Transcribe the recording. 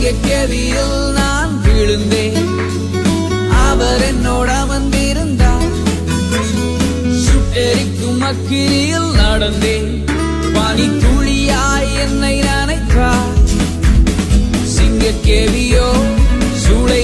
சிங்கக்கேவியில் நான் விழுந்தேன், அவர் என்னோட வந்திருந்தார். சுட்டெரிக்கும் அக்கினியில் நடந்தேன், பனி துளியாய் என்னை நனைத்தார். சிங்கக்கேவியோ சூளை